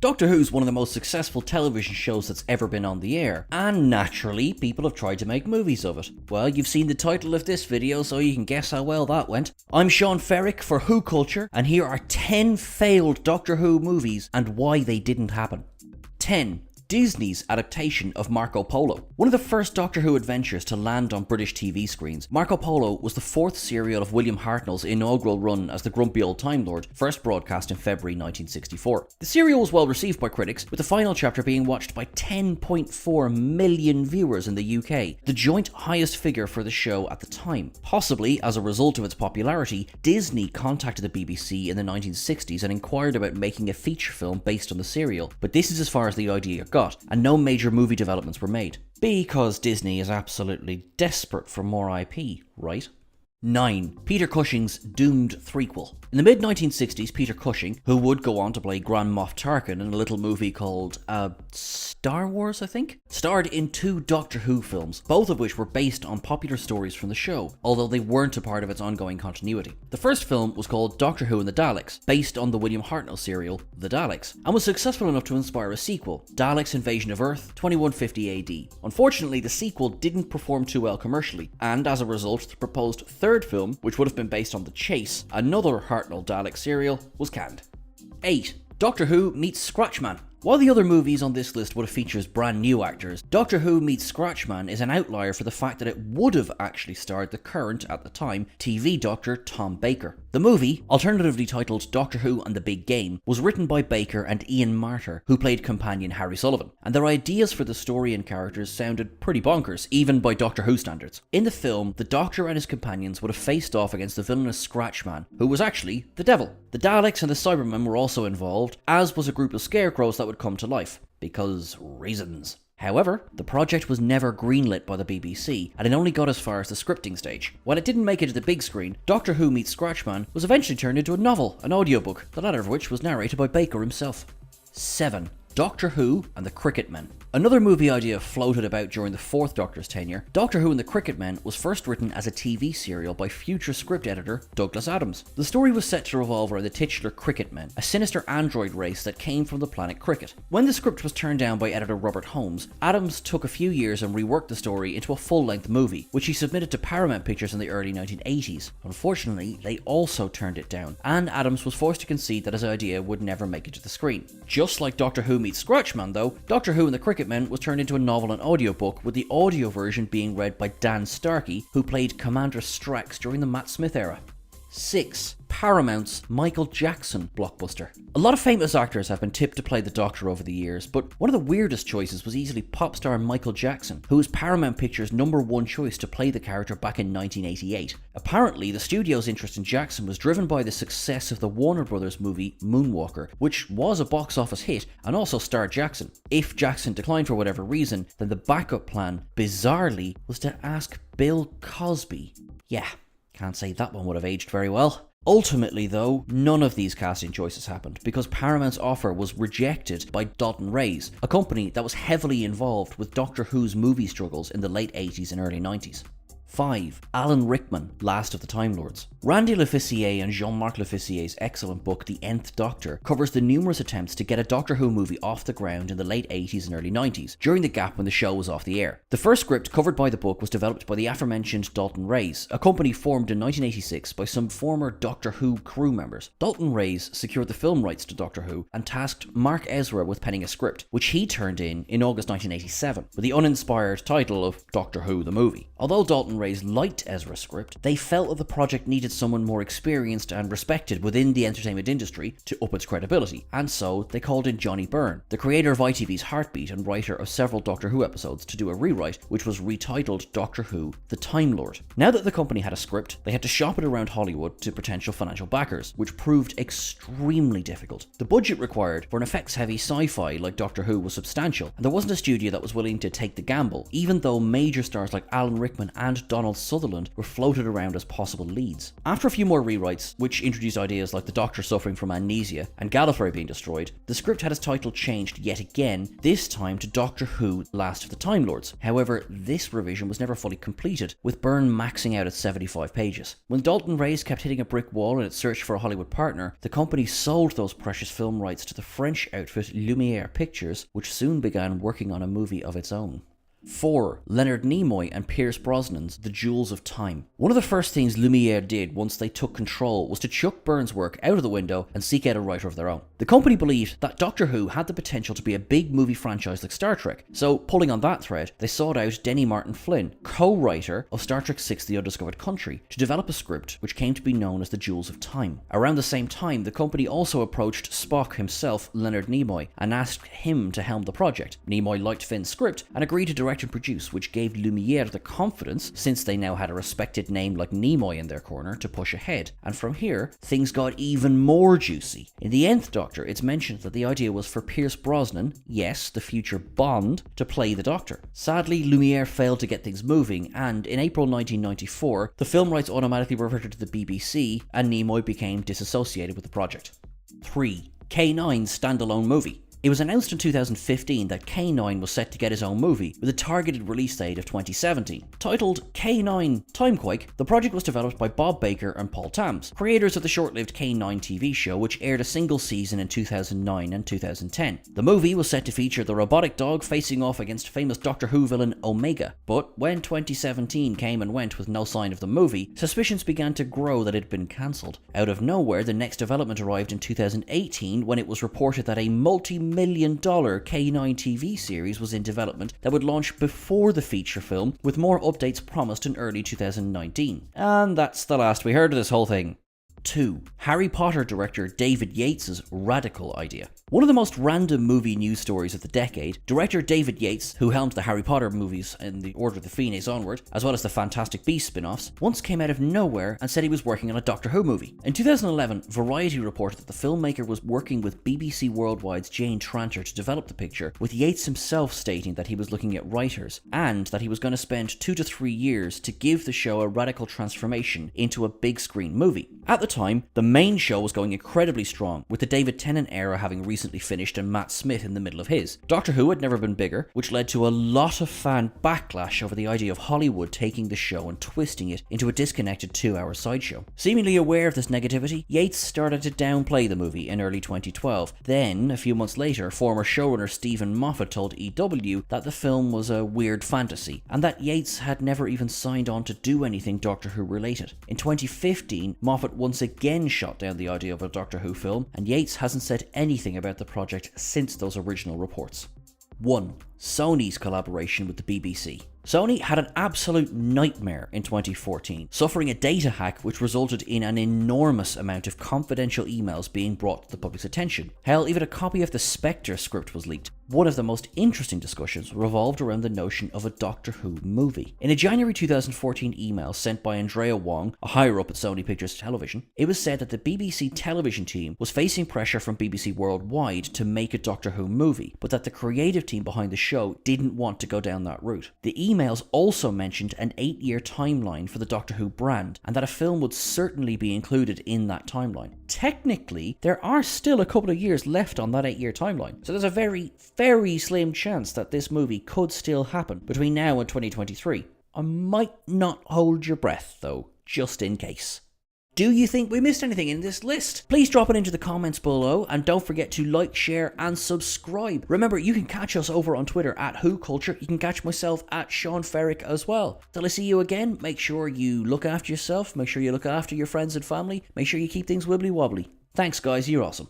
Doctor Who's one of the most successful television shows that's ever been on the air, and naturally, people have tried to make movies of it. Well, you've seen the title of this video, so you can guess how well that went. I'm Sean Ferrick for Who Culture, and here are 10 failed Doctor Who movies and why they didn't happen. 10. Disney's adaptation of Marco Polo. One of the first Doctor Who adventures to land on British TV screens, Marco Polo was the fourth serial of William Hartnell's inaugural run as the grumpy old Time Lord, first broadcast in February 1964. The serial was well received by critics, with the final chapter being watched by 10.4 million viewers in the UK, the joint highest figure for the show at the time. Possibly as a result of its popularity, Disney contacted the BBC in the 1960s and inquired about making a feature film based on the serial, but this is as far as the idea got, and no major movie developments were made. Because Disney is absolutely desperate for more IP, right? 9. Peter Cushing's doomed threequel. In the mid-1960s, Peter Cushing, who would go on to play Grand Moff Tarkin in a little movie called Star Wars, I think, starred in 2 Doctor Who films, both of which were based on popular stories from the show, although they weren't a part of its ongoing continuity. The first film was called Doctor Who and the Daleks, based on the William Hartnell serial The Daleks, and was successful enough to inspire a sequel, Daleks Invasion of Earth, 2150 AD. Unfortunately, the sequel didn't perform too well commercially, and as a result, the proposed third film, which would have been based on The Chase, another Hartnell Dalek serial, was canned. 8. Doctor Who meets Scratchman. While the other movies on this list would have featured brand new actors, Doctor Who meets Scratchman is an outlier for the fact that it would have actually starred the current, at the time, TV Doctor Tom Baker. The movie, alternatively titled Doctor Who and the Big Game, was written by Baker and Ian Marter, who played companion Harry Sullivan, and their ideas for the story and characters sounded pretty bonkers, even by Doctor Who standards. In the film, the Doctor and his companions would have faced off against the villainous Scratchman, who was actually the devil. The Daleks and the Cybermen were also involved, as was a group of scarecrows that would come to life, because reasons. However, the project was never greenlit by the BBC, and it only got as far as the scripting stage. While it didn't make it to the big screen, Doctor Who meets Scratchman was eventually turned into a novel, an audiobook, the latter of which was narrated by Baker himself. 7. Doctor Who and the Cricket Men. Another movie idea floated about during the 4th Doctor's tenure, Doctor Who and the Cricket Men was first written as a TV serial by future script editor Douglas Adams. The story was set to revolve around the titular Cricket Men, a sinister android race that came from the planet Cricket. When the script was turned down by editor Robert Holmes, Adams took a few years and reworked the story into a full-length movie, which he submitted to Paramount Pictures in the early 1980s. Unfortunately, they also turned it down, and Adams was forced to concede that his idea would never make it to the screen. Just like Doctor Who meets Scratchman though, Doctor Who and the Cricket Men was turned into a novel and audiobook, with the audio version being read by Dan Starkey, who played Commander Strax during the Matt Smith era. 6. Paramount's Michael Jackson blockbuster. A lot of famous actors have been tipped to play the Doctor over the years, but one of the weirdest choices was easily pop star Michael Jackson, who was Paramount Pictures' #1 choice to play the character back in 1988. Apparently, the studio's interest in Jackson was driven by the success of the Warner Brothers movie Moonwalker, which was a box office hit and also starred Jackson. If Jackson declined for whatever reason, then the backup plan, bizarrely, was to ask Bill Cosby. Yeah. Can't say that one would have aged very well. Ultimately though, none of these casting choices happened because Paramount's offer was rejected by Dalton Reyes, a company that was heavily involved with Doctor Who's movie struggles in the late 80s and early 90s. 5. Alan Rickman, Last of the Time Lords. Randy Lefissier and Jean-Marc Lefissier's excellent book The Nth Doctor covers the numerous attempts to get a Doctor Who movie off the ground in the late 80s and early 90s, during the gap when the show was off the air. The first script covered by the book was developed by the aforementioned Dalton Reyes, a company formed in 1986 by some former Doctor Who crew members. Dalton Reyes secured the film rights to Doctor Who and tasked Mark Ezra with penning a script, which he turned in August 1987, with the uninspired title of Doctor Who the Movie. Although Dalton Reyes liked Ezra's script, they felt that the project needed someone more experienced and respected within the entertainment industry to up its credibility, and so they called in Johnny Byrne, the creator of ITV's Heartbeat and writer of several Doctor Who episodes, to do a rewrite which was retitled Doctor Who The Time Lord. Now that the company had a script, they had to shop it around Hollywood to potential financial backers, which proved extremely difficult. The budget required for an effects-heavy sci-fi like Doctor Who was substantial, and there wasn't a studio that was willing to take the gamble, even though major stars like Alan Rickman and Donald Sutherland were floated around as possible leads. After a few more rewrites, which introduced ideas like the Doctor suffering from amnesia and Gallifrey being destroyed, the script had its title changed yet again, this time to Doctor Who: Last of the Time Lords. However, this revision was never fully completed, with Byrne maxing out at 75 pages. When Dalton Rays kept hitting a brick wall in its search for a Hollywood partner, the company sold those precious film rights to the French outfit Lumiere Pictures, which soon began working on a movie of its own. 4. Leonard Nimoy and Pierce Brosnan's The Jewels of Time. One of the first things Lumiere did once they took control was to chuck Byrne's work out of the window and seek out a writer of their own. The company believed that Doctor Who had the potential to be a big movie franchise like Star Trek, so pulling on that thread, they sought out Denny Martin Flynn, co-writer of Star Trek VI: The Undiscovered Country, to develop a script which came to be known as The Jewels of Time. Around the same time, the company also approached Spock himself, Leonard Nimoy, and asked him to helm the project. Nimoy liked Flynn's script and agreed to direct and produce, which gave Lumiere the confidence, since they now had a respected name like Nimoy in their corner, to push ahead. And from here, things got even more juicy. In the Nth Doctor, it's mentioned that the idea was for Pierce Brosnan, yes, the future Bond, to play the Doctor. Sadly, Lumiere failed to get things moving, and in April 1994, the film rights automatically reverted to the BBC, and Nimoy became disassociated with the project. 3. K9 standalone movie. It was announced in 2015 that K9 was set to get his own movie, with a targeted release date of 2017. Titled K9 Timequake, the project was developed by Bob Baker and Paul Tams, creators of the short-lived K9 TV show, which aired a single season in 2009 and 2010. The movie was set to feature the robotic dog facing off against famous Doctor Who villain Omega, but when 2017 came and went with no sign of the movie, suspicions began to grow that it had been cancelled. Out of nowhere, the next development arrived in 2018 when it was reported that a multi-million-dollar K9 TV series was in development that would launch before the feature film, with more updates promised in early 2019. And that's the last we heard of this whole thing. 2. Harry Potter director David Yates' radical idea. One of the most random movie news stories of the decade, director David Yates, who helmed the Harry Potter movies in the Order of the Phoenix onward, as well as the Fantastic Beasts spin-offs, once came out of nowhere and said he was working on a Doctor Who movie. In 2011, Variety reported that the filmmaker was working with BBC Worldwide's Jane Tranter to develop the picture, with Yates himself stating that he was looking at writers, and that he was going to spend 2 to 3 years to give the show a radical transformation into a big screen movie. At the time, the main show was going incredibly strong, with the David Tennant era having recently finished and Matt Smith in the middle of his. Doctor Who had never been bigger, which led to a lot of fan backlash over the idea of Hollywood taking the show and twisting it into a disconnected 2-hour sideshow. Seemingly aware of this negativity, Yates started to downplay the movie in early 2012. Then, a few months later, former showrunner Stephen Moffat told EW that the film was a weird fantasy, and that Yates had never even signed on to do anything Doctor Who related. In 2015, Moffat once again shot down the idea of a Doctor Who film, and Yates hasn't said anything about the project since those original reports. 1. Sony's collaboration with the BBC. Sony had an absolute nightmare in 2014, suffering a data hack which resulted in an enormous amount of confidential emails being brought to the public's attention. Hell, even a copy of the Spectre script was leaked. One of the most interesting discussions revolved around the notion of a Doctor Who movie. In a January 2014 email sent by Andrea Wong, a higher up at Sony Pictures Television, it was said that the BBC television team was facing pressure from BBC Worldwide to make a Doctor Who movie, but that the creative team behind the show didn't want to go down that route. The emails also mentioned an 8-year timeline for the Doctor Who brand, and that a film would certainly be included in that timeline. Technically, there are still a couple of years left on that 8-year timeline, so there's a very slim chance that this movie could still happen between now and 2023. I might not hold your breath though, just in case. Do you think we missed anything in this list? Please drop it into the comments below, and don't forget to like, share and subscribe. Remember, you can catch us over on Twitter at WhoCulture. You can catch myself at Sean Ferrick as well. Till I see you again, make sure you look after yourself, make sure you look after your friends and family, make sure you keep things wibbly wobbly. Thanks guys, you're awesome.